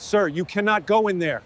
Sir, you cannot go in there.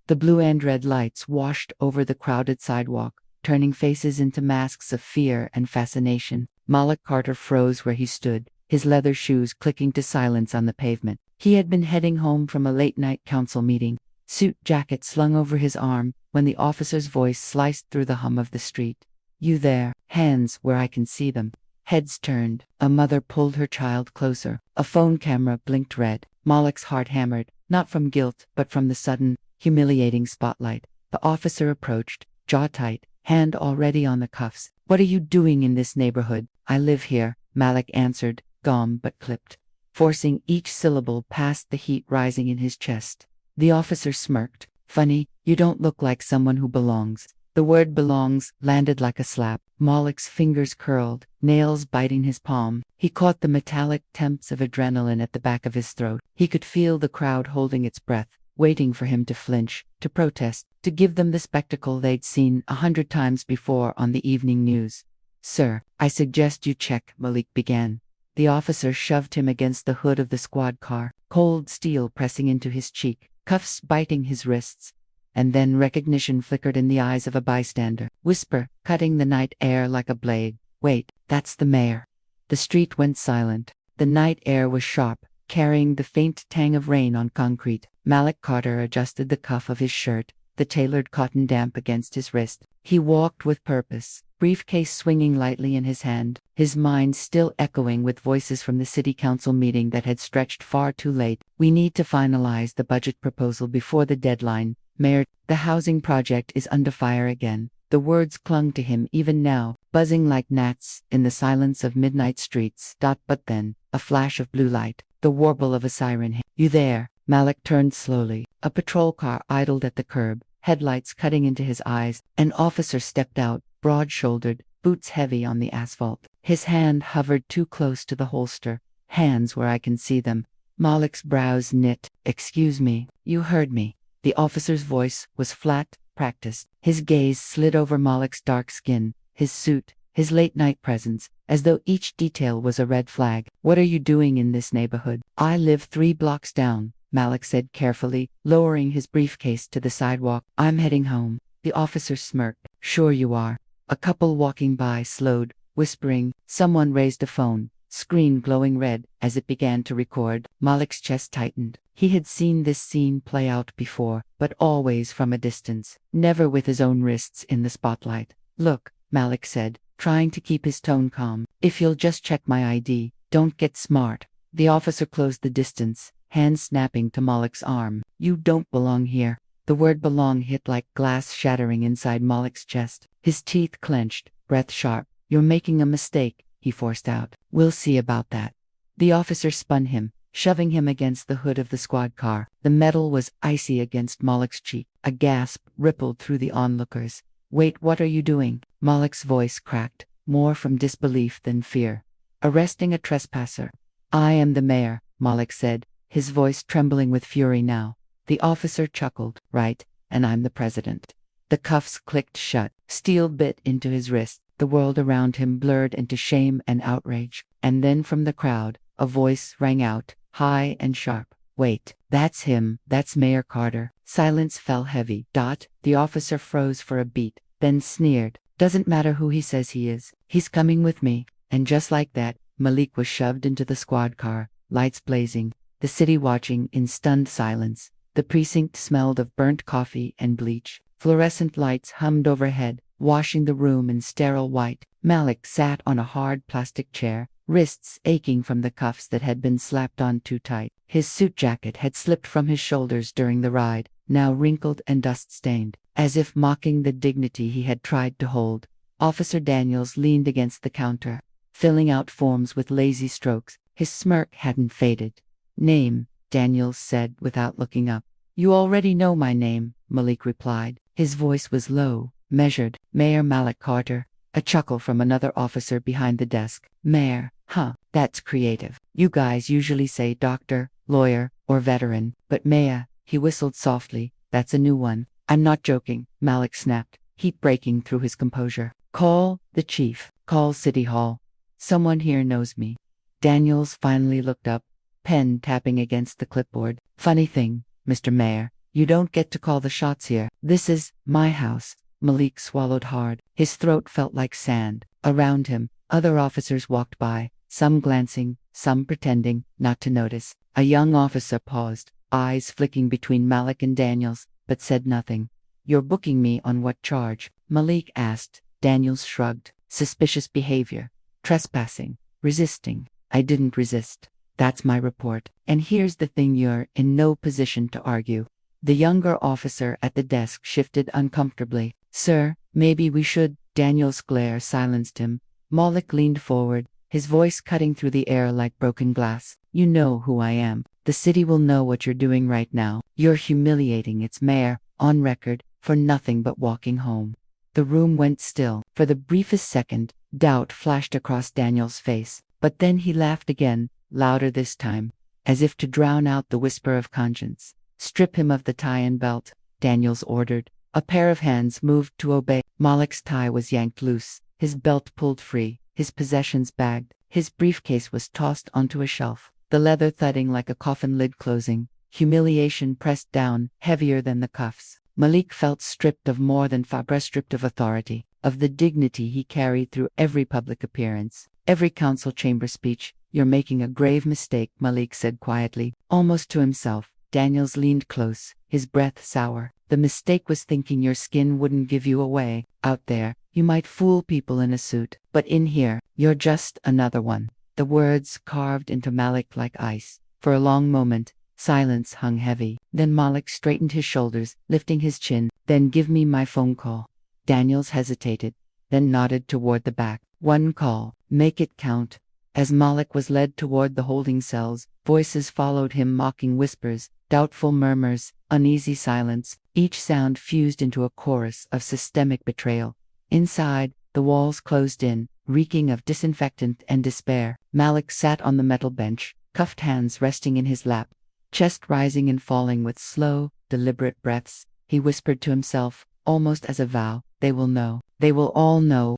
The blue and red lights washed over the crowded sidewalk, turning faces into masks of fear and fascination. Malik Carter froze where he stood, his leather shoes clicking to silence on the pavement. He had been heading home from a late-night council meeting, suit jacket slung over his arm, when the officer's voice sliced through the hum of the street. "You there, hands where I can see them." Heads turned. A mother pulled her child closer. A phone camera blinked red. Malik's heart hammered, not from guilt, but from the sudden, humiliating spotlight. The officer approached, jaw tight, hand already on the cuffs. "What are you doing in this neighborhood?" "I live here," Malik answered, calm but clipped, forcing each syllable past the heat rising in his chest. The officer smirked. "Funny, you don't look like someone who belongs." The word belongs landed like a slap. Malik's fingers curled, nails biting his palm. He caught the metallic temps of adrenaline at the back of his throat. He could feel the crowd holding its breath, waiting for him to flinch, to protest, to give them the spectacle they'd seen 100 times before on the evening news. "Sir, I suggest you check," Malik began. The officer shoved him against the hood of the squad car, cold steel pressing into his cheek, cuffs biting his wrists. And then recognition flickered in the eyes of a bystander. Whisper, cutting the night air like a blade. "Wait, that's the mayor." The street went silent. The night air was sharp, carrying the faint tang of rain on concrete. Malik Carter adjusted the cuff of his shirt, the tailored cotton damp against his wrist. He walked with purpose, briefcase swinging lightly in his hand, his mind still echoing with voices from the city council meeting that had stretched far too late. "We need to finalize the budget proposal before the deadline. Mayor, the housing project is under fire again." The words clung to him even now, buzzing like gnats in the silence of midnight streets. But then, a flash of blue light, the warble of a siren. "You there?" Malik turned slowly. A patrol car idled at the curb, headlights cutting into his eyes. An officer stepped out, broad-shouldered, boots heavy on the asphalt. His hand hovered too close to the holster. "Hands where I can see them." Malik's brows knit. "Excuse me, you heard me." The officer's voice was flat, practiced. His gaze slid over Malik's dark skin, his suit, his late-night presence, as though each detail was a red flag. "What are you doing in this neighborhood?" "I live 3 blocks down," Malik said carefully, lowering his briefcase to the sidewalk. "I'm heading home." The officer smirked. "Sure you are." A couple walking by slowed, whispering. Someone raised a phone, screen glowing red as it began to record. Malik's chest tightened. He had seen this scene play out before, but always from a distance, never with his own wrists in the spotlight. "Look," Malik said, trying to keep his tone calm. "If you'll just check my ID, don't get smart." The officer closed the distance, hand snapping to Malik's arm. "You don't belong here." The word belong hit like glass shattering inside Malik's chest. His teeth clenched, breath sharp. "You're making a mistake," he forced out. "We'll see about that." The officer spun him, shoving him against the hood of the squad car. The metal was icy against Malik's cheek. A gasp rippled through the onlookers. "Wait, what are you doing?" Malik's voice cracked, more from disbelief than fear. "Arresting a trespasser." "I am the mayor," Malik said, his voice trembling with fury now. The officer chuckled. "Right, and I'm the president." The cuffs clicked shut, steel bit into his wrist. The world around him blurred into shame and outrage. And then from the crowd, a voice rang out, high and sharp. "Wait, that's him, that's Mayor Carter." Silence fell heavy. The officer froze for a beat, then sneered. "Doesn't matter who he says he is. He's coming with me." And just like that, Malik was shoved into the squad car, lights blazing, the city watching in stunned silence. The precinct smelled of burnt coffee and bleach. Fluorescent lights hummed overhead, washing the room in sterile white. Malik sat on a hard plastic chair, wrists aching from the cuffs that had been slapped on too tight. His suit jacket had slipped from his shoulders during the ride, now wrinkled and dust-stained, as if mocking the dignity he had tried to hold. Officer Daniels leaned against the counter, filling out forms with lazy strokes. His smirk hadn't faded. "Name," Daniels said without looking up. "You already know my name," Malik replied. His voice was low, measured. "Mayor Malik Carter." A chuckle from another officer behind the desk. "Mayor, huh, that's creative. You guys usually say doctor, lawyer, or veteran, but mayor," he whistled softly, "that's a new one." "I'm not joking," Malik snapped, heat breaking through his composure. "Call the chief. Call City Hall." Someone here knows me. Daniels finally looked up, pen tapping against the clipboard. Funny thing, Mr. Mayor, you don't get to call the shots here. This is my house. Malik swallowed hard. His throat felt like sand. Around him, other officers walked by, some glancing, some pretending not to notice. A young officer paused, eyes flicking between Malik and Daniels, but said nothing. You're booking me on what charge? Malik asked. Daniels shrugged. Suspicious behavior. Trespassing. Resisting. I didn't resist. That's my report. And here's the thing, you're in no position to argue. The younger officer at the desk shifted uncomfortably. Sir, maybe we should. Daniel's glare silenced him. Malik leaned forward, his voice cutting through the air like broken glass. You know who I am. The city will know what you're doing right now. You're humiliating its mayor, on record, for nothing but walking home. The room went still. For the briefest second, doubt flashed across Daniel's face. But then he laughed again, louder this time, as if to drown out the whisper of conscience. Strip him of the tie and belt, Daniels ordered. A pair of hands moved to obey. Malik's tie was yanked loose, his belt pulled free, his possessions bagged. His briefcase was tossed onto a shelf, the leather thudding like a coffin lid closing. Humiliation pressed down, heavier than the cuffs. Malik felt stripped of more than Fabre, stripped of authority, of the dignity he carried through every public appearance, every council chamber speech. You're making a grave mistake, Malik said quietly, almost to himself. Daniels leaned close, his breath sour. The mistake was thinking your skin wouldn't give you away. Out there, you might fool people in a suit, but in here, you're just another one. The words carved into Malik like ice. For a long moment, silence hung heavy. Then Malik straightened his shoulders, lifting his chin. Then give me my phone call. Daniels hesitated, then nodded toward the back. One call, make it count. As Malik was led toward the holding cells, voices followed him, mocking whispers, doubtful murmurs, uneasy silence, each sound fused into a chorus of systemic betrayal. Inside, the walls closed in, reeking of disinfectant and despair. Malik sat on the metal bench, cuffed hands resting in his lap, chest rising and falling with slow, deliberate breaths. He whispered to himself, almost as a vow, they will know. They will all know.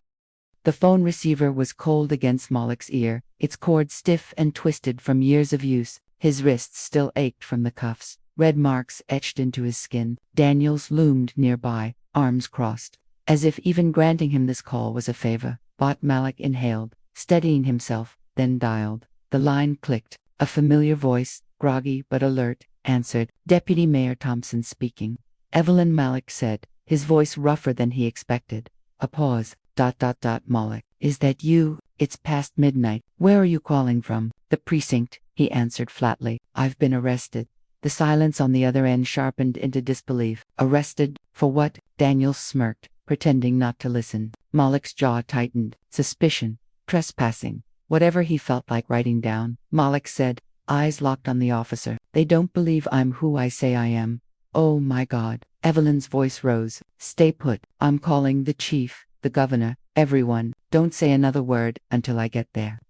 The phone receiver was cold against Malik's ear, its cord stiff and twisted from years of use. His wrists still ached from the cuffs, red marks etched into his skin. Daniels loomed nearby, arms crossed, as if even granting him this call was a favor. Malik inhaled, steadying himself, then dialed. The line clicked. A familiar voice, groggy but alert, answered. Deputy Mayor Thompson speaking. Evelyn, Malik said, his voice rougher than he expected. A pause. Malik, is that you? It's past midnight. Where are you calling from? The precinct, he answered flatly. I've been arrested. The silence on the other end sharpened into disbelief. Arrested? For what? Daniels smirked, pretending not to listen. Malik's jaw tightened. Suspicion. Trespassing. Whatever he felt like writing down. Malik said, eyes locked on the officer. They don't believe I'm who I say I am. Oh my God. Evelyn's voice rose. Stay put. I'm calling the chief, the governor, everyone. Don't say another word until I get there.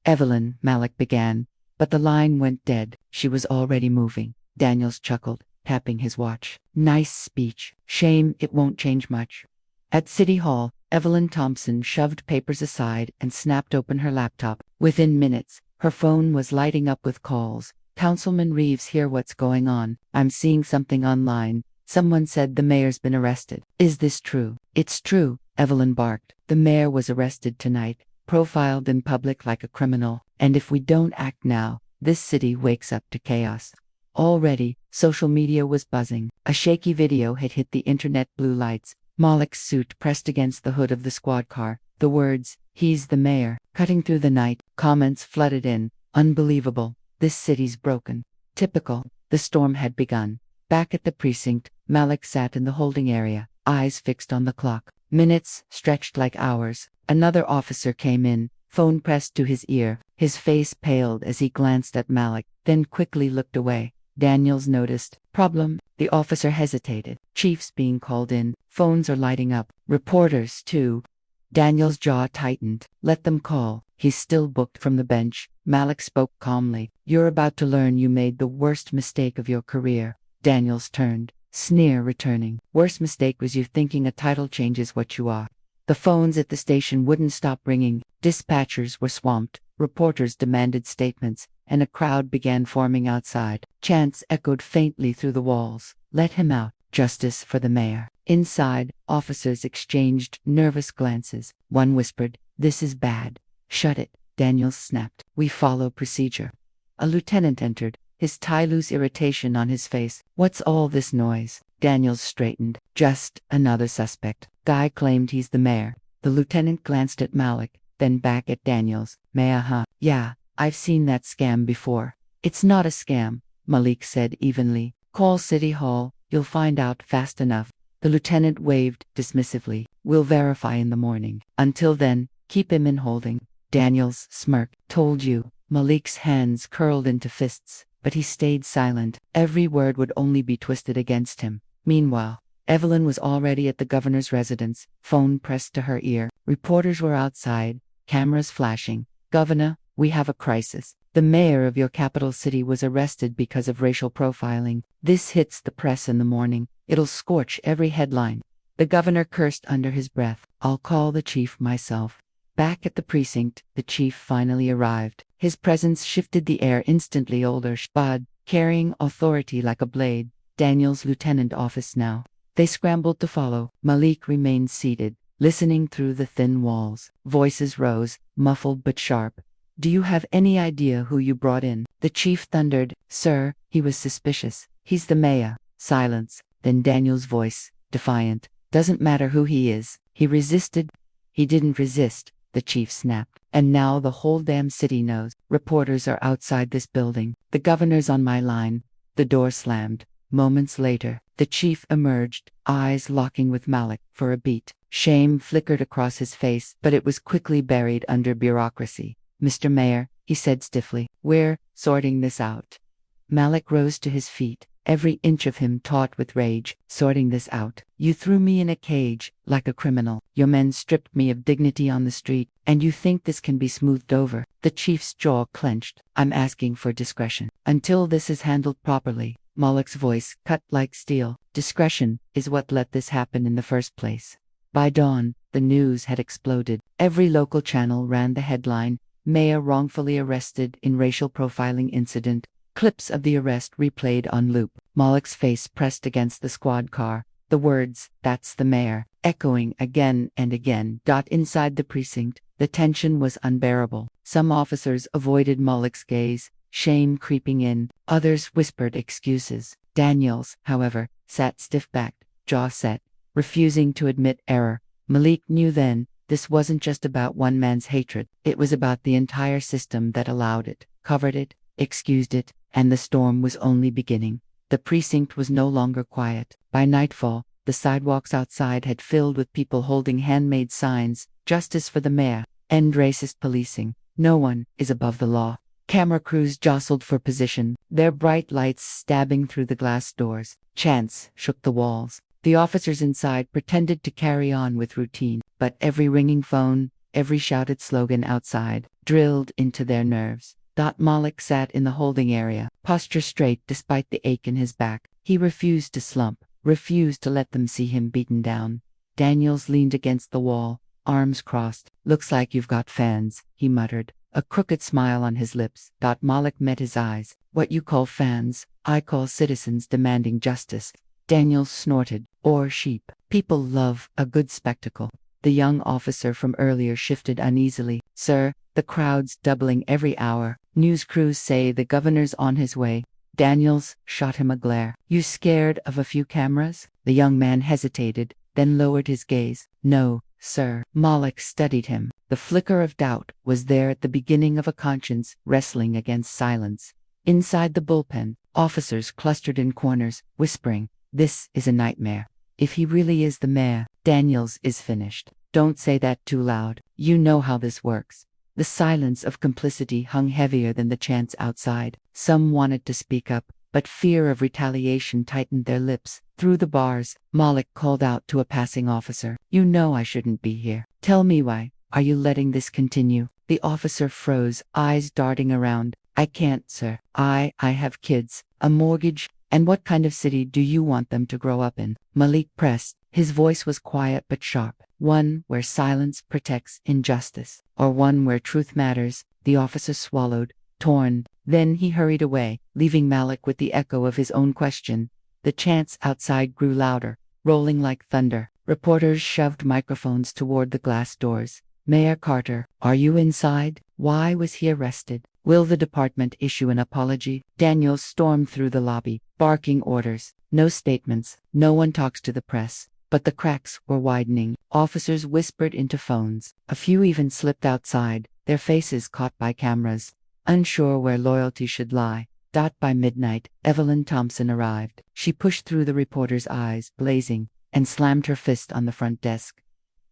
Evelyn, Malik began, but the line went dead. She was already moving. Daniels chuckled, tapping his watch. Nice speech. Shame it won't change much. At City Hall, Evelyn Thompson shoved papers aside and snapped open her laptop. Within minutes, her phone was lighting up with calls. Councilman Reeves, hear what's going on. I'm seeing something online. Someone said the mayor's been arrested. Is this true? It's true, Evelyn barked. The mayor was arrested tonight, profiled in public like a criminal. And if we don't act now, this city wakes up to chaos. Already, social media was buzzing. A shaky video had hit the internet blue lights. Malik's suit pressed against the hood of the squad car. The words, he's the mayor, cutting through the night. Comments flooded in. Unbelievable. This city's broken. Typical. The storm had begun. Back at the precinct, Malik sat in the holding area, eyes fixed on the clock. Minutes stretched like hours. Another officer came in, phone pressed to his ear. His face paled as he glanced at Malik, then quickly looked away. Daniels noticed. Problem? The officer hesitated. Chiefs being called in. Phones are lighting up. Reporters, too. Daniels' jaw tightened. Let them call. He's still booked. From the bench, Malik spoke calmly. You're about to learn you made the worst mistake of your career. Daniels turned, sneer returning. Worst mistake was you thinking a title changes what you are. The phones at the station wouldn't stop ringing, dispatchers were swamped, reporters demanded statements, and a crowd began forming outside. Chants echoed faintly through the walls. Let him out. Justice for the mayor. Inside, officers exchanged nervous glances. One whispered, "This is bad." "Shut it," Daniels snapped. "We follow procedure." A lieutenant entered, his tie-loose irritation on his face. "What's all this noise?" Daniels straightened. "Just another suspect. Guy claimed he's the mayor." The lieutenant glanced at Malik, then back at Daniels. "Mayor, huh? Yeah, I've seen that scam before." "It's not a scam," Malik said evenly. "Call City Hall, you'll find out fast enough." The lieutenant waved dismissively. "We'll verify in the morning. Until then, keep him in holding." Daniels smirked. "Told you." Malik's hands curled into fists, but he stayed silent. Every word would only be twisted against him. Meanwhile, Evelyn was already at the governor's residence, phone pressed to her ear. Reporters were outside, cameras flashing. "Governor, we have a crisis. The mayor of your capital city was arrested because of racial profiling. This hits the press in the morning. It'll scorch every headline." The governor cursed under his breath. "I'll call the chief myself." Back at the precinct, the chief finally arrived. His presence shifted the air instantly. Older Spud, carrying authority like a blade. Daniel's lieutenant office now. They scrambled to follow. Malik remained seated, listening through the thin walls. Voices rose, muffled but sharp. "Do you have any idea who you brought in?" The chief thundered. "Sir, he was suspicious. He's the mayor." Silence. Then Daniel's voice, defiant. "Doesn't matter who he is. He resisted." "He didn't resist," the chief snapped. "And now the whole damn city knows. Reporters are outside this building. The governor's on my line." The door slammed. Moments later, the chief emerged, eyes locking with Malik. For a beat, shame flickered across his face, but it was quickly buried under bureaucracy. "Mr. Mayor," he said stiffly, "we're sorting this out." Malik rose to his feet, every inch of him taut with rage. "Sorting this out? You threw me in a cage, like a criminal. Your men stripped me of dignity on the street, and you think this can be smoothed over?" The chief's jaw clenched. "I'm asking for discretion. Until this is handled properly." Malik's voice cut like steel. "Discretion is what let this happen in the first place." By dawn, the news had exploded. Every local channel ran the headline, "Mayor wrongfully arrested in racial profiling incident." Clips of the arrest replayed on loop. Malik's face pressed against the squad car. The words, "That's the mayor," echoing again and again. Inside the precinct, the tension was unbearable. Some officers avoided Malik's gaze, shame creeping in. Others whispered excuses. Daniels, however, sat stiff-backed, jaw set, refusing to admit error. Malik knew then, this wasn't just about one man's hatred. It was about the entire system that allowed it, covered it, excused it, and the storm was only beginning. The precinct was no longer quiet. By nightfall, the sidewalks outside had filled with people holding handmade signs, "Justice for the mayor," "End racist policing," "No one is above the law." Camera crews jostled for position, their bright lights stabbing through the glass doors. Chants shook the walls. The officers inside pretended to carry on with routine, but every ringing phone, every shouted slogan outside, drilled into their nerves. Malik sat in the holding area, posture straight despite the ache in his back. He refused to slump, refused to let them see him beaten down. Daniels leaned against the wall, arms crossed. "Looks like you've got fans," he muttered, a crooked smile on his lips. Malik met his eyes. "What you call fans, I call citizens demanding justice." Daniels snorted. "Or sheep. People love a good spectacle." The young officer from earlier shifted uneasily. "Sir, the crowd's doubling every hour. News crews say the governor's on his way." Daniels shot him a glare. "You scared of a few cameras?" The young man hesitated, then lowered his gaze. "No, sir." Malik studied him. The flicker of doubt was there at the beginning of a conscience wrestling against silence. Inside the bullpen, officers clustered in corners, whispering, "This is a nightmare. If he really is the mayor, Daniels is finished." "Don't say that too loud. You know how this works." The silence of complicity hung heavier than the chants outside. Some wanted to speak up, but fear of retaliation tightened their lips. Through the bars, Malik called out to a passing officer, "You know I shouldn't be here. Tell me why. Are you letting this continue?" The officer froze, eyes darting around. "I can't, sir. I have kids, a mortgage, and what kind of city do you want them to grow up in?" Malik pressed. His voice was quiet but sharp. One where silence protects injustice, or one where truth matters. The officer swallowed, torn. Then he hurried away, leaving Malik with the echo of his own question. The chants outside grew louder, rolling like thunder. Reporters shoved microphones toward the glass doors. Mayor Carter, are you inside? Why was he arrested? Will the department issue an apology? Daniels stormed through the lobby, barking orders. No statements. No one talks to the press. But the cracks were widening. Officers whispered into phones. A few even slipped outside, their faces caught by cameras, unsure where loyalty should lie. By midnight, Evelyn Thompson arrived. She pushed through the reporter's eyes, blazing, and slammed her fist on the front desk.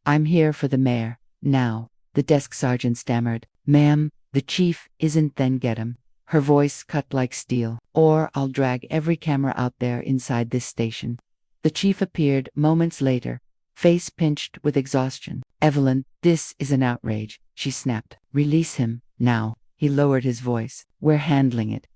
I'm here for the mayor, now. The desk sergeant stammered. Ma'am, the chief isn't. Then get him. Her voice cut like steel. Or I'll drag every camera out there inside this station. The chief appeared moments later, face pinched with exhaustion. Evelyn, this is an outrage, she snapped. Release him, now. He lowered his voice. We're handling it.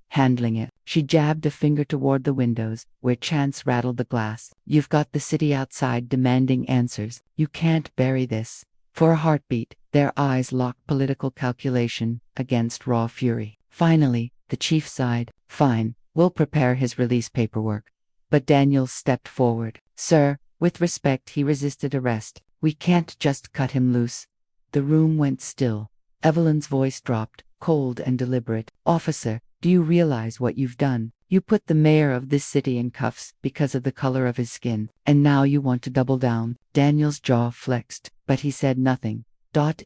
She jabbed a finger toward the windows, where chants rattled the glass. You've got the city outside demanding answers. You can't bury this. For a heartbeat, their eyes locked political calculation against raw fury. Finally, the chief sighed. Fine, we'll prepare his release paperwork. But Daniels stepped forward. Sir, with respect, he resisted arrest. We can't just cut him loose. The room went still. Evelyn's voice dropped, cold and deliberate. Officer, do you realize what you've done? You put the mayor of this city in cuffs because of the color of his skin, and now you want to double down. Daniel's jaw flexed, but he said nothing.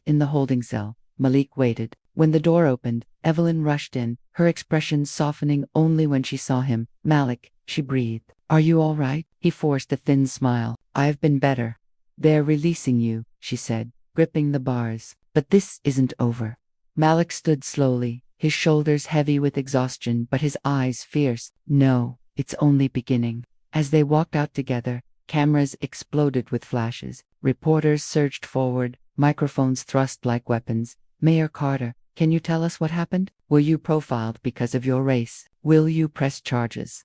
In the holding cell, Malik waited. When the door opened, Evelyn rushed in, her expression softening only when she saw him. Malik, she breathed. Are you all right? He forced a thin smile. I've been better. They're releasing you, she said, gripping the bars. But this isn't over. Malik stood slowly, his shoulders heavy with exhaustion but his eyes fierce. No, it's only beginning. As they walked out together, cameras exploded with flashes. Reporters surged forward, microphones thrust like weapons. Mayor Carter, can you tell us what happened? Were you profiled because of your race? Will you press charges?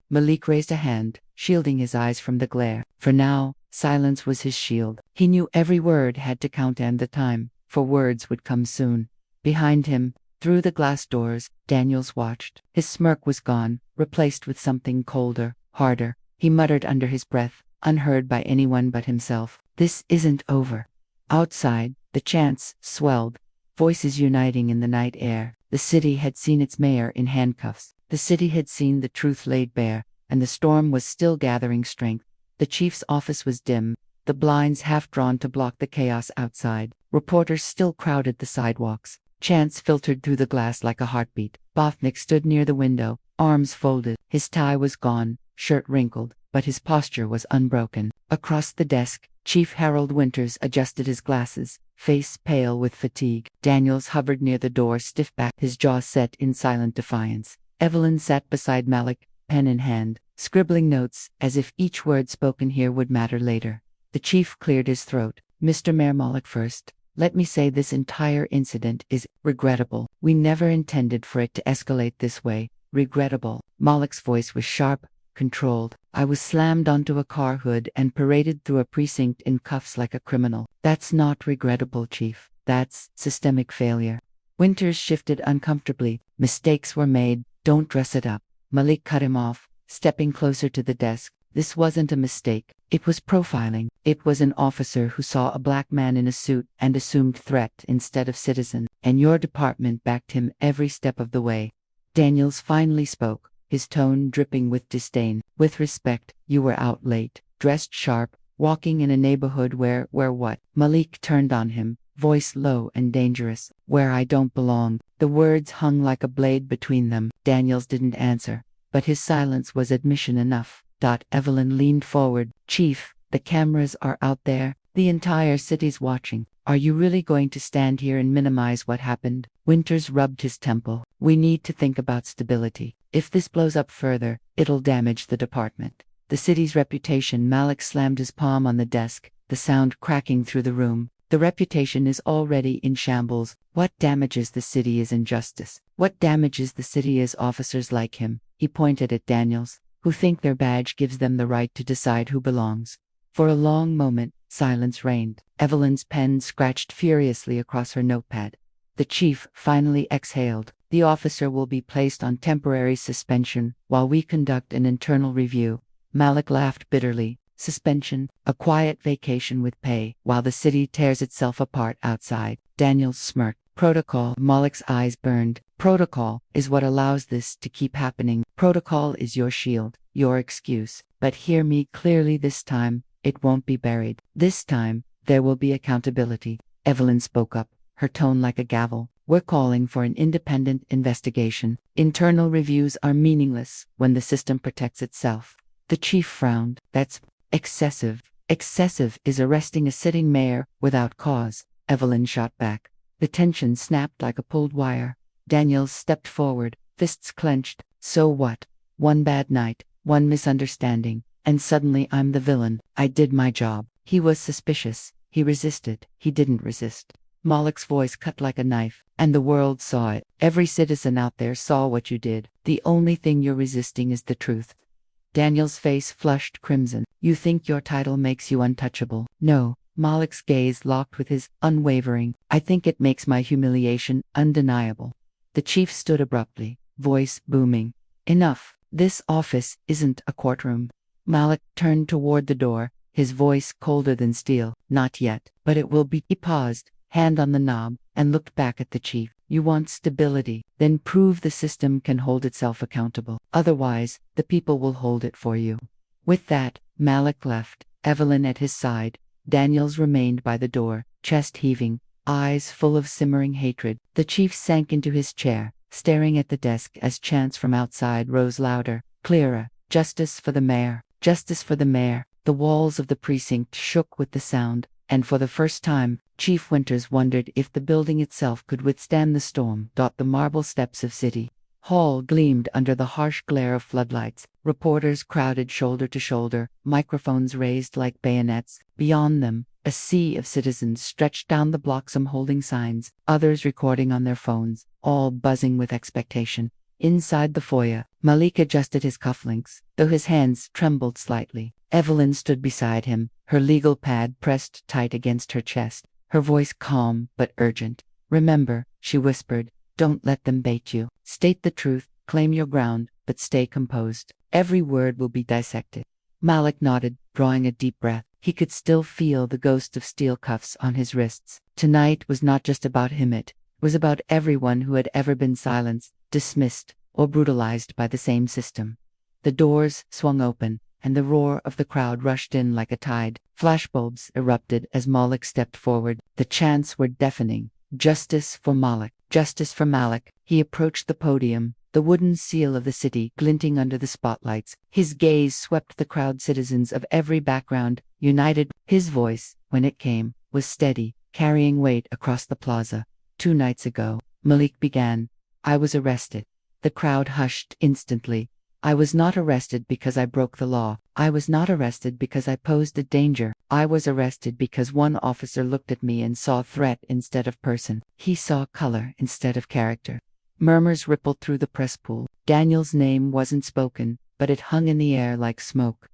Malik raised a hand, shielding his eyes from the glare. For now, silence was his shield. He knew every word had to count and the time, for words would come soon. Behind him, through the glass doors, Daniels watched. His smirk was gone, replaced with something colder, harder. He muttered under his breath, unheard by anyone but himself. This isn't over. Outside, the chants swelled, voices uniting in the night air. The city had seen its mayor in handcuffs. The city had seen the truth laid bare, and the storm was still gathering strength. The chief's office was dim, the blinds half drawn to block the chaos outside. Reporters still crowded the sidewalks. Chants filtered through the glass like a heartbeat. Bothnick stood near the window, arms folded. His tie was gone, shirt wrinkled, but his posture was unbroken. Across the desk, Chief Harold Winters adjusted his glasses, face pale with fatigue. Daniels hovered near the door, stiff-backed, his jaw set in silent defiance. Evelyn sat beside Malik, pen in hand, scribbling notes, as if each word spoken here would matter later. The chief cleared his throat. Mr. Mayor Malik, first, let me say this entire incident is regrettable. We never intended for it to escalate this way. Regrettable. Malik's voice was sharp, controlled. I was slammed onto a car hood and paraded through a precinct in cuffs like a criminal. That's not regrettable, Chief. That's systemic failure. Winters shifted uncomfortably. Mistakes were made. Don't dress it up. Malik cut him off, stepping closer to the desk. This wasn't a mistake. It was profiling. It was an officer who saw a black man in a suit and assumed threat instead of citizen. And your department backed him every step of the way. Daniels finally spoke, his tone dripping with disdain. With respect, you were out late, dressed sharp, walking in a neighborhood where what? Malik turned on him, voice low and dangerous. Where I don't belong. The words hung like a blade between them. Daniels didn't answer, but his silence was admission enough. Evelyn leaned forward. Chief, the cameras are out there. The entire city's watching. Are you really going to stand here and minimize what happened? Winters rubbed his temple. We need to think about stability. If this blows up further, it'll damage the department. The city's reputation. Malik slammed his palm on the desk, the sound cracking through the room. The reputation is already in shambles. What damages the city is injustice. What damages the city is officers like him. He pointed at Daniels, who think their badge gives them the right to decide who belongs. For a long moment, silence reigned. Evelyn's pen scratched furiously across her notepad. The chief finally exhaled. The officer will be placed on temporary suspension while we conduct an internal review. Malik laughed bitterly. Suspension, a quiet vacation with pay, while the city tears itself apart outside. Daniel smirked. Protocol. Malik's eyes burned. Protocol is what allows this to keep happening. Protocol is your shield, your excuse. But hear me clearly this time, it won't be buried. This time, there will be accountability. Evelyn spoke up, her tone like a gavel. We're calling for an independent investigation. Internal reviews are meaningless when the system protects itself. The chief frowned. That's excessive. Excessive is arresting a sitting mayor without cause. Evelyn shot back. The tension snapped like a pulled wire. Daniel stepped forward, fists clenched. So what? One bad night, one misunderstanding, and suddenly I'm the villain. I did my job. He was suspicious. He resisted. He didn't resist. Malik's voice cut like a knife, and the world saw it. Every citizen out there saw what you did. The only thing you're resisting is the truth. Daniel's face flushed crimson. You think your title makes you untouchable? No. Malik's gaze locked with his, unwavering. I think it makes my humiliation undeniable. The chief stood abruptly, voice booming. Enough. This office isn't a courtroom. Malik turned toward the door, his voice colder than steel. Not yet, but it will be. He paused, hand on the knob, and looked back at the chief. You want stability, then prove the system can hold itself accountable. Otherwise, the people will hold it for you. With that, Malik left, Evelyn at his side. Daniels remained by the door, chest heaving, eyes full of simmering hatred. The chief sank into his chair, staring at the desk as chants from outside rose louder, clearer. Justice for the mayor. Justice for the mayor. The walls of the precinct shook with the sound, and for the first time, Chief Winters wondered if the building itself could withstand the storm. The marble steps of City Hall gleamed under the harsh glare of floodlights. Reporters crowded shoulder to shoulder, microphones raised like bayonets. Beyond them, a sea of citizens stretched down the block, some holding signs, others recording on their phones, all buzzing with expectation. Inside the foyer, Malik adjusted his cufflinks, though his hands trembled slightly. Evelyn stood beside him, her legal pad pressed tight against her chest, her voice calm but urgent. Remember, she whispered, don't let them bait you. State the truth, claim your ground, but stay composed. Every word will be dissected. Malik nodded, drawing a deep breath. He could still feel the ghost of steel cuffs on his wrists. Tonight was not just about him, it was about everyone who had ever been silenced, dismissed, or brutalized by the same system. The doors swung open, and the roar of the crowd rushed in like a tide. Flashbulbs erupted as Malik stepped forward. The chants were deafening. Justice for Malik. Justice for Malik. He approached the podium, the wooden seal of the city glinting under the spotlights. His gaze swept the crowd, citizens of every background, united. His voice, when it came, was steady, carrying weight across the plaza. 2 nights ago, Malik began. I was arrested. The crowd hushed instantly. I was not arrested because I broke the law. I was not arrested because I posed a danger. I was arrested because one officer looked at me and saw threat instead of person. He saw color instead of character. Murmurs rippled through the press pool. Daniel's name wasn't spoken, but it hung in the air like smoke.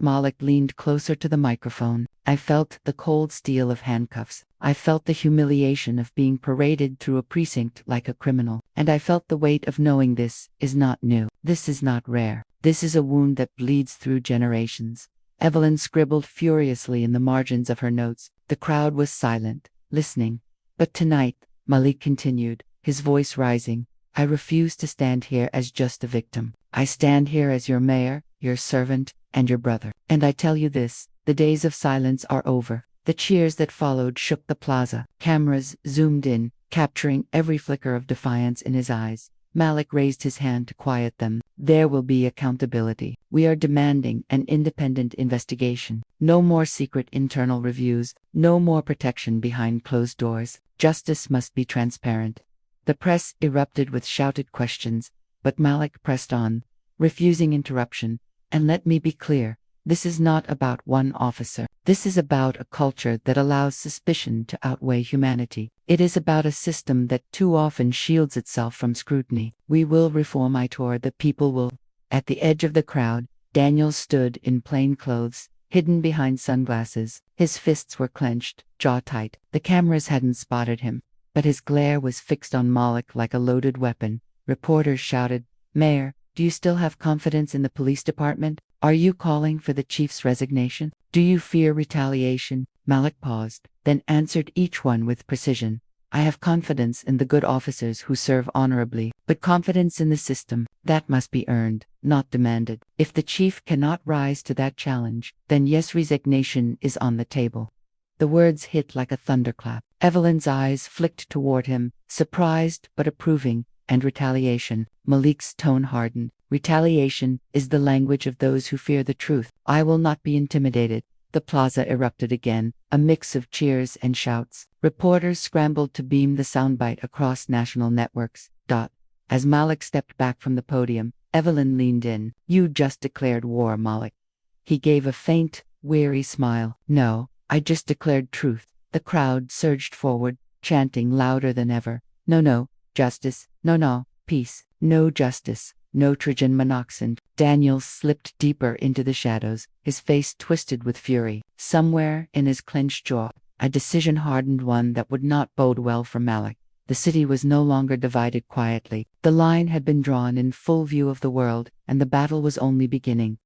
Malik leaned closer to the microphone. I felt the cold steel of handcuffs. I felt the humiliation of being paraded through a precinct like a criminal. And I felt the weight of knowing this is not new. This is not rare. This is a wound that bleeds through generations. Evelyn scribbled furiously in the margins of her notes. The crowd was silent, listening. But tonight, Malik continued, his voice rising, I refuse to stand here as just a victim. I stand here as your mayor, your servant, and your brother. And I tell you this, the days of silence are over. The cheers that followed shook the plaza. Cameras zoomed in, capturing every flicker of defiance in his eyes. Malik raised his hand to quiet them. There will be accountability. We are demanding an independent investigation. No more secret internal reviews. No more protection behind closed doors. Justice must be transparent. The press erupted with shouted questions, but Malik pressed on, refusing interruption. And let me be clear, this is not about one officer. This is about a culture that allows suspicion to outweigh humanity. It is about a system that too often shields itself from scrutiny. We will reform the people will. At the edge of the crowd, Daniel stood in plain clothes, hidden behind sunglasses. His fists were clenched, jaw tight. The cameras hadn't spotted him, but his glare was fixed on Malik like a loaded weapon. Reporters shouted, "Mayor, do you still have confidence in the police department? Are you calling for the chief's resignation? Do you fear retaliation?" Malik paused, then answered each one with precision. "I have confidence in the good officers who serve honorably, but confidence in the system, that must be earned, not demanded. If the chief cannot rise to that challenge, then yes, resignation is on the table." The words hit like a thunderclap. Evelyn's eyes flicked toward him, surprised but approving. "And retaliation." Malik's tone hardened. "Retaliation is the language of those who fear the truth. I will not be intimidated." The plaza erupted again, a mix of cheers and shouts. Reporters scrambled to beam the soundbite across national networks. As Malik stepped back from the podium, Evelyn leaned in. "You just declared war, Malik." He gave a faint, weary smile. "No, I just declared truth." The crowd surged forward, chanting louder than ever. "No, justice. No, peace. No justice. No Trajan monoxide." Daniel slipped deeper into the shadows, his face twisted with fury. Somewhere in his clenched jaw, a decision-hardened one that would not bode well for Malik. The city was no longer divided quietly. The line had been drawn in full view of the world, and the battle was only beginning.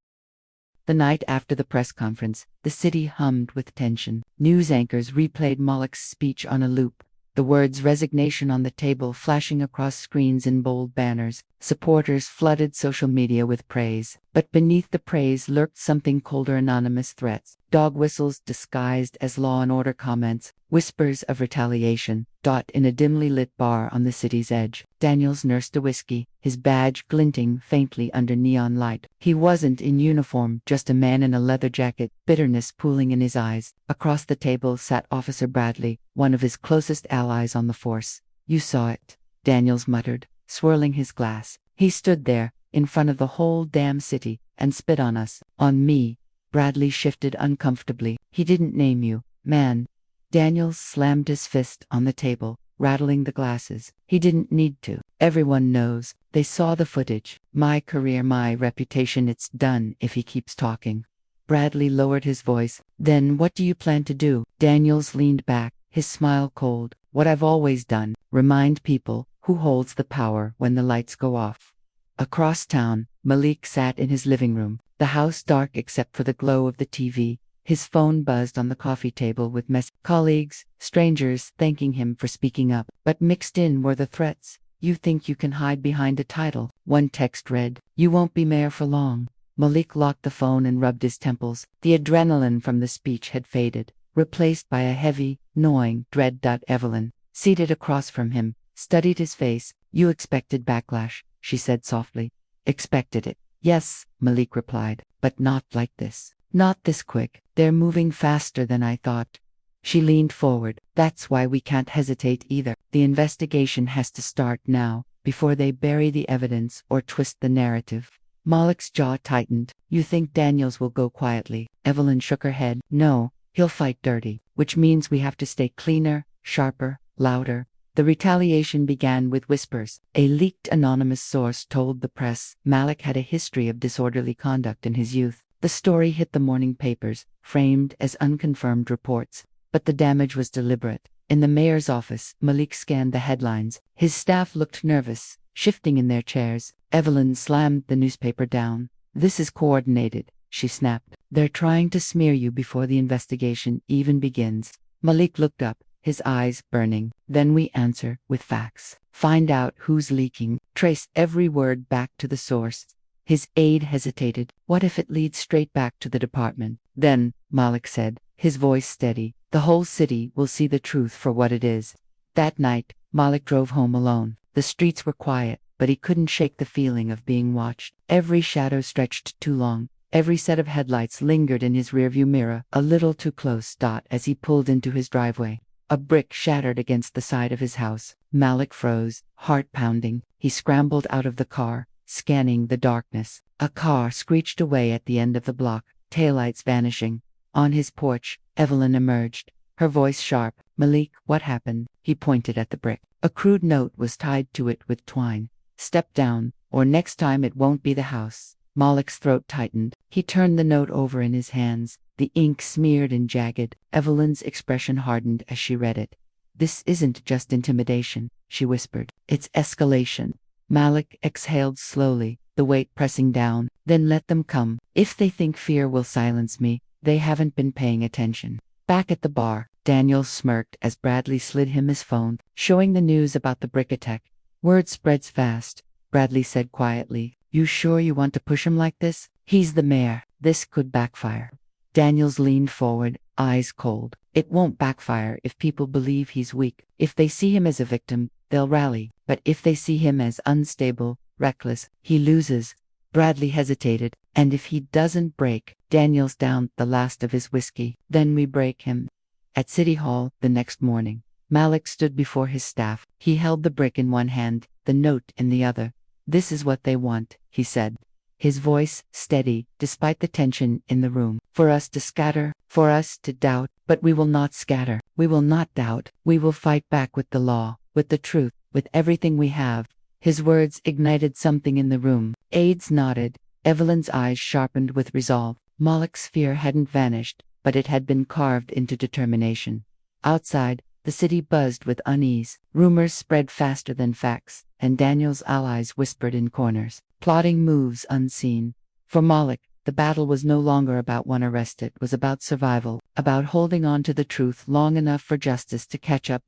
The night after the press conference, the city hummed with tension. News anchors replayed Malik's speech on a loop, the words resignation on the table flashing across screens in bold banners. Supporters flooded social media with praise. But beneath the praise lurked something colder: anonymous threats, dog whistles disguised as law and order comments, whispers of retaliation. In a dimly lit bar on the city's edge, Daniels nursed a whiskey, his badge glinting faintly under neon light. He wasn't in uniform, just a man in a leather jacket, bitterness pooling in his eyes. Across the table sat Officer Bradley, one of his closest allies on the force. "You saw it," Daniels muttered, swirling his glass. "He stood there, in front of the whole damn city, and spit on us. On me." Bradley shifted uncomfortably. "He didn't name you, man." Daniels slammed his fist on the table, rattling the glasses. "He didn't need to. Everyone knows. They saw the footage. My career, my reputation, it's done if he keeps talking." Bradley lowered his voice. "Then what do you plan to do?" Daniels leaned back, his smile cold. "What I've always done. Remind people who holds the power when the lights go off." Across town, Malik sat in his living room, the house dark except for the glow of the TV. His phone buzzed on the coffee table with colleagues, strangers thanking him for speaking up. But mixed in were the threats. "You think you can hide behind a title?" One text read, "You won't be mayor for long." Malik locked the phone and rubbed his temples. The adrenaline from the speech had faded, replaced by a heavy, gnawing dread. Evelyn, seated across from him, studied his face. "You expected backlash," she said softly. "Expected it. Yes," Malik replied, "but not like this. Not this quick. They're moving faster than I thought." She leaned forward. "That's why we can't hesitate either. The investigation has to start now, before they bury the evidence or twist the narrative." Malik's jaw tightened. "You think Daniels will go quietly?" Evelyn shook her head. "No, he'll fight dirty, which means we have to stay cleaner, sharper, louder." The retaliation began with whispers. A leaked anonymous source told the press Malik had a history of disorderly conduct in his youth. The story hit the morning papers, framed as unconfirmed reports, but the damage was deliberate. In the mayor's office, Malik scanned the headlines. His staff looked nervous, shifting in their chairs. Evelyn slammed the newspaper down. "This is coordinated," she snapped. "They're trying to smear you before the investigation even begins." Malik looked up, his eyes burning. "Then we answer with facts. Find out who's leaking. Trace every word back to the source." His aide hesitated. "What if it leads straight back to the department?" "Then," Malik said, his voice steady, "the whole city will see the truth for what it is." That night, Malik drove home alone. The streets were quiet, but he couldn't shake the feeling of being watched. Every shadow stretched too long. Every set of headlights lingered in his rearview mirror, a little too close. As he pulled into his driveway, a brick shattered against the side of his house. Malik froze, heart pounding. He scrambled out of the car, scanning the darkness. A car screeched away at the end of the block, taillights vanishing. On his porch, Evelyn emerged, her voice sharp. "Malik, what happened?" He pointed at the brick. A crude note was tied to it with twine. "Step down, or next time it won't be the house." Malik's throat tightened. He turned the note over in his hands, the ink smeared and jagged. Evelyn's expression hardened as she read it. "This isn't just intimidation," she whispered. "It's escalation." Malik exhaled slowly, the weight pressing down. "Then let them come. If they think fear will silence me, they haven't been paying attention." Back at the bar, Daniel smirked as Bradley slid him his phone, showing the news about the brick attack. "Word spreads fast," Bradley said quietly. "You sure you want to push him like this? He's the mayor. This could backfire." Daniels leaned forward, eyes cold. "It won't backfire if people believe he's weak. If they see him as a victim, they'll rally. But if they see him as unstable, reckless, he loses." Bradley hesitated. "And if he doesn't break?" Daniels downed the last of his whiskey. "Then we break him." At City Hall, the next morning, Malik stood before his staff. He held the brick in one hand, the note in the other. "This is what they want," he said, his voice steady despite the tension in the room. "For us to scatter, for us to doubt, but we will not scatter. We will not doubt. We will fight back with the law, with the truth, with everything we have." His words ignited something in the room. Aides nodded. Evelyn's eyes sharpened with resolve. Malik's fear hadn't vanished, but it had been carved into determination. Outside, the city buzzed with unease. Rumors spread faster than facts, and Daniel's allies whispered in corners, plotting moves unseen. For Malik, the battle was no longer about one arrest. It was about survival, about holding on to the truth long enough for justice to catch up.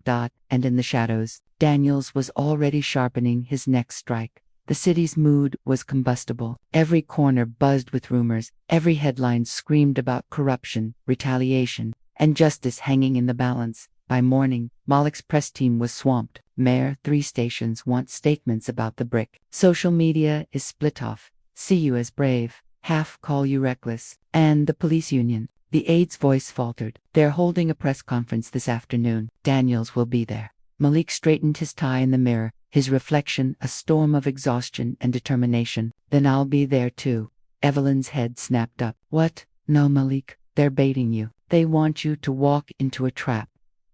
And in the shadows, Daniels was already sharpening his next strike. The city's mood was combustible. Every corner buzzed with rumors. Every headline screamed about corruption, retaliation, and justice hanging in the balance. By morning, Malik's press team was swamped. "Mayor, 3 stations want statements about the brick. Social media is split off. See you as brave. Half call you reckless." "And the police union?" The aide's voice faltered. "They're holding a press conference this afternoon. Daniels will be there." Malik straightened his tie in the mirror, his reflection a storm of exhaustion and determination. "Then I'll be there too." Evelyn's head snapped up. "What? No, Malik. They're baiting you. They want you to walk into a trap."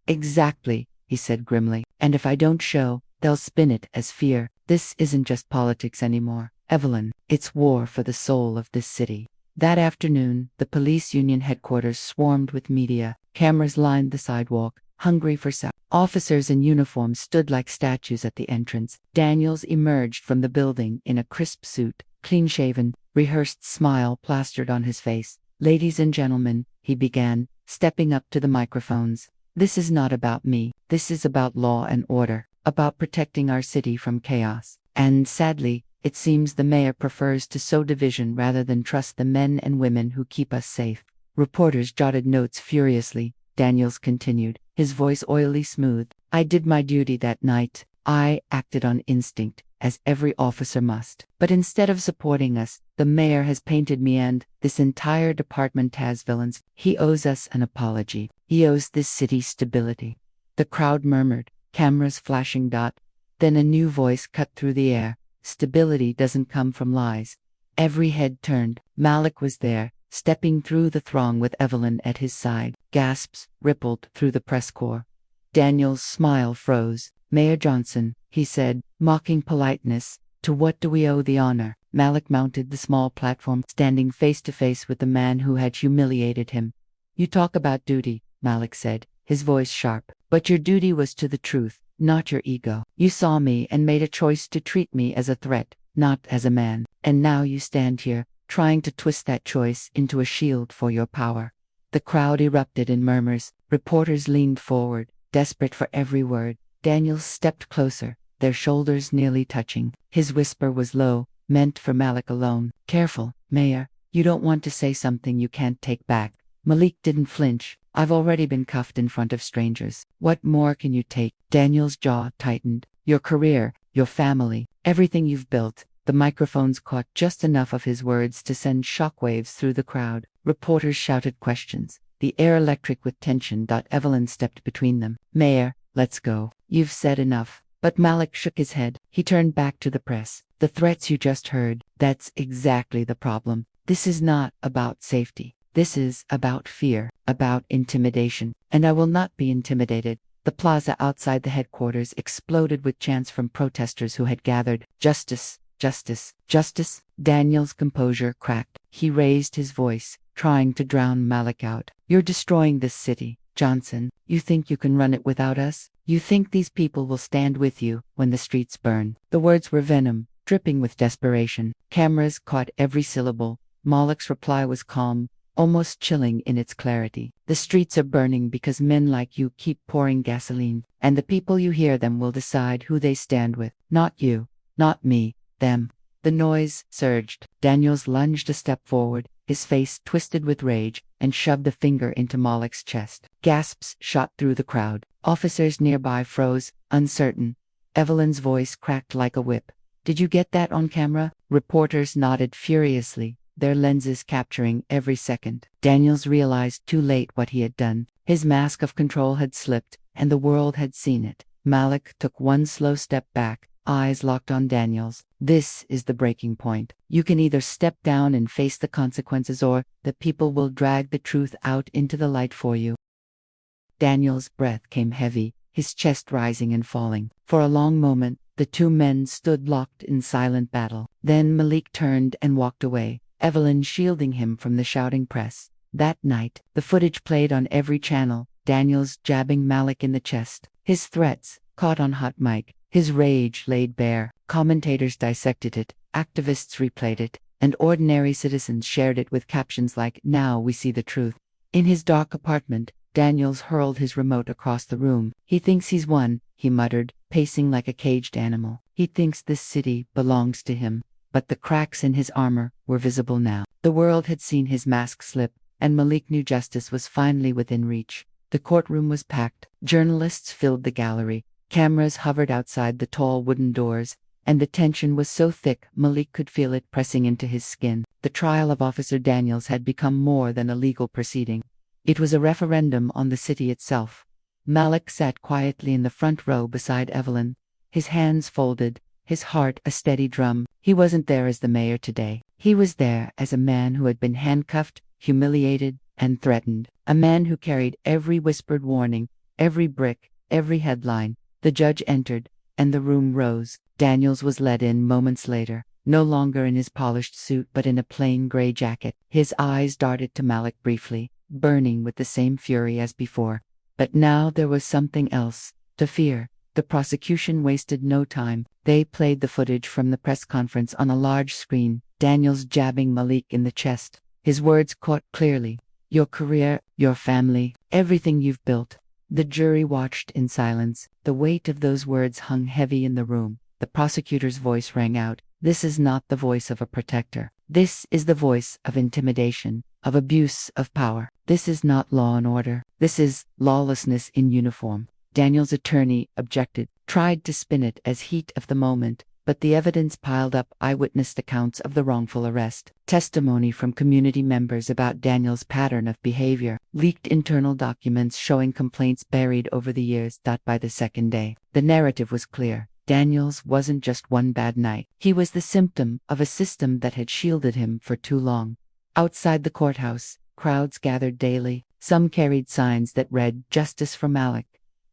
"Exactly," he said grimly. "And if I don't show, they'll spin it as fear. This isn't just politics anymore, Evelyn. It's war for the soul of this city." That afternoon, the police union headquarters swarmed with media. Cameras lined the sidewalk, hungry for sound. Officers in uniform stood like statues at the entrance. Daniels emerged from the building in a crisp suit, clean-shaven, rehearsed smile plastered on his face. "Ladies and gentlemen," he began, stepping up to the microphones. "This is not about me. This is about law and order, about protecting our city from chaos. And sadly, it seems the mayor prefers to sow division rather than trust the men and women who keep us safe." Reporters jotted notes furiously. Daniels continued, his voice oily smooth. "I did my duty that night. I acted on instinct, as every officer must. But instead of supporting us, the mayor has painted me and this entire department as villains. He owes us an apology. He owes this city stability." The crowd murmured, cameras flashing. Then a new voice cut through the air. "Stability doesn't come from lies." Every head turned. Malik was there, stepping through the throng with Evelyn at his side. Gasps rippled through the press corps. Daniel's smile froze. "Mayor Johnson," he said, mocking politeness, "to what do we owe the honor?" Malik mounted the small platform, standing face to face with the man who had humiliated him. "You talk about duty," Malik said, his voice sharp, "but your duty was to the truth, not your ego. You saw me and made a choice to treat me as a threat, not as a man. And now you stand here, trying to twist that choice into a shield for your power." The crowd erupted in murmurs. Reporters leaned forward, desperate for every word. Daniels stepped closer, their shoulders nearly touching. His whisper was low, meant for Malik alone. "Careful, Mayor. You don't want to say something you can't take back." Malik didn't flinch. "I've already been cuffed in front of strangers. What more can you take?" Daniel's jaw tightened. "Your career, your family, everything you've built." The microphones caught just enough of his words to send shockwaves through the crowd. Reporters shouted questions, the air electric with tension. Evelyn stepped between them. "Mayor, let's go. You've said enough." But Malik shook his head. He turned back to the press. "The threats you just heard, that's exactly the problem. This is not about safety. This is about fear, about intimidation. And I will not be intimidated." The plaza outside the headquarters exploded with chants from protesters who had gathered. "Justice! Justice. Justice. Daniel's composure cracked. He raised his voice, trying to drown Malik out. You're destroying this city, Johnson. You think you can run it without us? You think these people will stand with you when the streets burn? The words were venom, dripping with desperation. Cameras caught every syllable. Malik's reply was calm, almost chilling in its clarity. The streets are burning because men like you keep pouring gasoline, and the people you hear them will decide who they stand with. Not you, not me, them. The noise surged. Daniels lunged a step forward, his face twisted with rage, and shoved a finger into Malik's chest. Gasps shot through the crowd. Officers nearby froze, uncertain. Evelyn's voice cracked like a whip. Did you get that on camera? Reporters nodded furiously, their lenses capturing every second. Daniels realized too late what he had done. His mask of control had slipped, and the world had seen it. Malik took one slow step back, eyes locked on Daniels. This is the breaking point. You can either step down and face the consequences, or the people will drag the truth out into the light for you. Daniel's breath came heavy, his chest rising and falling. For a long moment, the two men stood locked in silent battle. Then Malik turned and walked away, Evelyn shielding him from the shouting press. That night, the footage played on every channel, Daniels jabbing Malik in the chest. His threats, caught on hot mic, his rage laid bare. Commentators dissected it, activists replayed it, and ordinary citizens shared it with captions like, "Now we see the truth." In his dark apartment, Daniels hurled his remote across the room. He thinks he's won, he muttered, pacing like a caged animal. He thinks this city belongs to him. But the cracks in his armor were visible now. The world had seen his mask slip, and Malik knew justice was finally within reach. The courtroom was packed. Journalists filled the gallery. Cameras hovered outside the tall wooden doors, and the tension was so thick Malik could feel it pressing into his skin. The trial of Officer Daniels had become more than a legal proceeding. It was a referendum on the city itself. Malik sat quietly in the front row beside Evelyn, his hands folded, his heart a steady drum. He wasn't there as the mayor today. He was there as a man who had been handcuffed, humiliated, and threatened. A man who carried every whispered warning, every brick, every headline. The judge entered, and the room rose. Daniels was led in moments later, no longer in his polished suit but in a plain gray jacket. His eyes darted to Malik briefly, burning with the same fury as before. But now there was something else to fear. The prosecution wasted no time. They played the footage from the press conference on a large screen, Daniels jabbing Malik in the chest. His words caught clearly. Your career, your family, everything you've built. The jury watched in silence. The weight of those words hung heavy in the room. The prosecutor's voice rang out. This is not the voice of a protector. This is the voice of intimidation, of abuse of power. This is not law and order. This is lawlessness in uniform. Daniel's attorney objected, tried to spin it as heat of the moment, but the evidence piled up: eyewitness accounts of the wrongful arrest, testimony from community members about Daniel's pattern of behavior, leaked internal documents showing complaints buried over the years. By the second day, the narrative was clear. Daniels wasn't just one bad night. He was the symptom of a system that had shielded him for too long. Outside the courthouse, crowds gathered daily. Some carried signs that read, "Justice for Malik."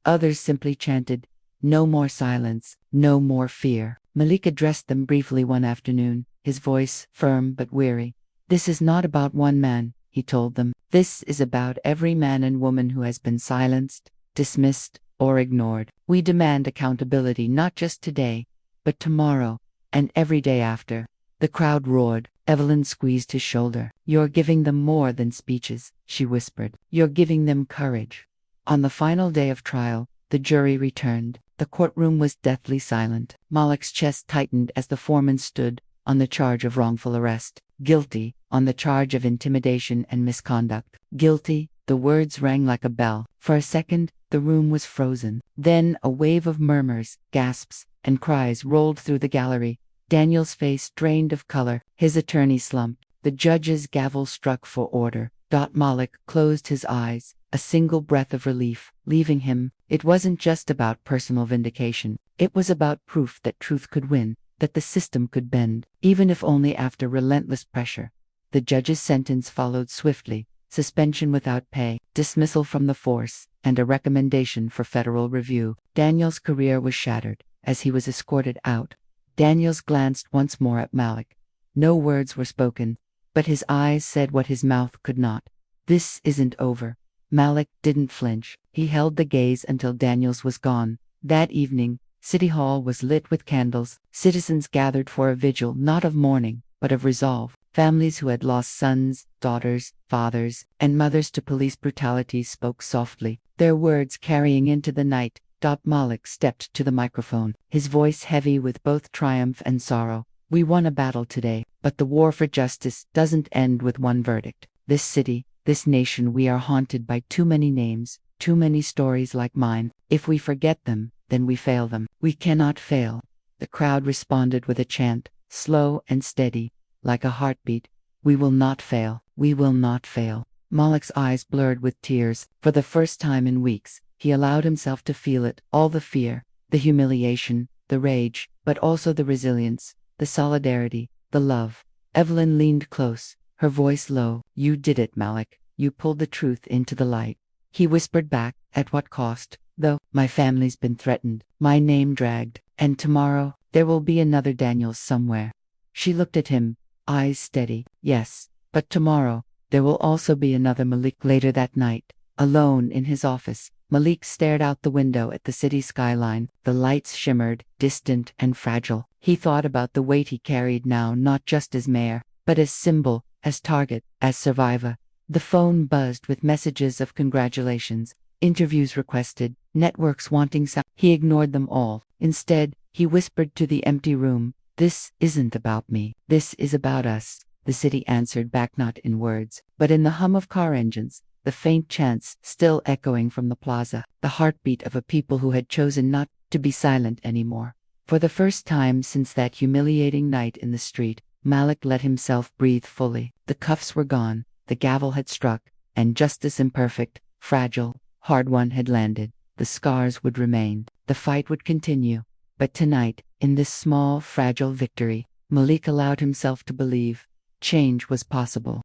Others simply chanted, "No more silence, no more fear." Malik addressed them briefly one afternoon, his voice firm but weary. "This is not about one man," he told them. "This is about every man and woman who has been silenced, dismissed, or ignored. We demand accountability not just today, but tomorrow, and every day after." The crowd roared. Evelyn squeezed his shoulder. "You're giving them more than speeches," she whispered. "You're giving them courage." On the final day of trial, the jury returned. The courtroom was deathly silent. Malik's chest tightened as the foreman stood, on the charge of wrongful arrest. Guilty, on the charge of intimidation and misconduct. Guilty, the words rang like a bell. For a second, the room was frozen. Then a wave of murmurs, gasps, and cries rolled through the gallery. Daniel's face drained of color. His attorney slumped. The judge's gavel struck for order. Malik closed his eyes, a single breath of relief, leaving him. It wasn't just about personal vindication. It was about proof that truth could win, that the system could bend, even if only after relentless pressure. The judge's sentence followed swiftly: suspension without pay, dismissal from the force, and a recommendation for federal review. Daniel's career was shattered as he was escorted out, Daniels glanced once more at Malik. No words were spoken, but his eyes said what his mouth could not. This isn't over. Malik didn't flinch. He held the gaze until Daniels was gone. That evening, City Hall was lit with candles. Citizens gathered for a vigil not of mourning, but of resolve. Families who had lost sons, daughters, fathers, and mothers to police brutality spoke softly, their words carrying into the night. Malik stepped to the microphone, his voice heavy with both triumph and sorrow. We won a battle today, but the war for justice doesn't end with one verdict. This city, this nation, we are haunted by too many names, too many stories like mine. If we forget them, then we fail them. We cannot fail. The crowd responded with a chant, slow and steady, like a heartbeat. We will not fail. We will not fail. Malik's eyes blurred with tears. For the first time in weeks, he allowed himself to feel it, all the fear, the humiliation, the rage, but also the resilience, the solidarity, the love. Evelyn leaned close, her voice low. You did it, Malik. You pulled the truth into the light. He whispered back, at what cost? Though, my family's been threatened, my name dragged, and tomorrow, there will be another Daniels somewhere. She looked at him, eyes steady. Yes, but tomorrow, there will also be another Malik. Later that night, alone in his office, Malik stared out the window at the city skyline. The lights shimmered, distant and fragile. He thought about the weight he carried now, not just as mayor, but as symbol, as target, as survivor. The phone buzzed with messages of congratulations, interviews requested, networks wanting sound. He ignored them all. Instead, he whispered to the empty room, "This isn't about me. This is about us." The city answered back, not in words, but in the hum of car engines, the faint chants still echoing from the plaza, the heartbeat of a people who had chosen not to be silent anymore. For the first time since that humiliating night in the street, Malik let himself breathe fully. The cuffs were gone, the gavel had struck, and justice, imperfect, fragile, hard-won, had landed. The scars would remain, the fight would continue. But tonight, in this small, fragile victory, Malik allowed himself to believe change was possible.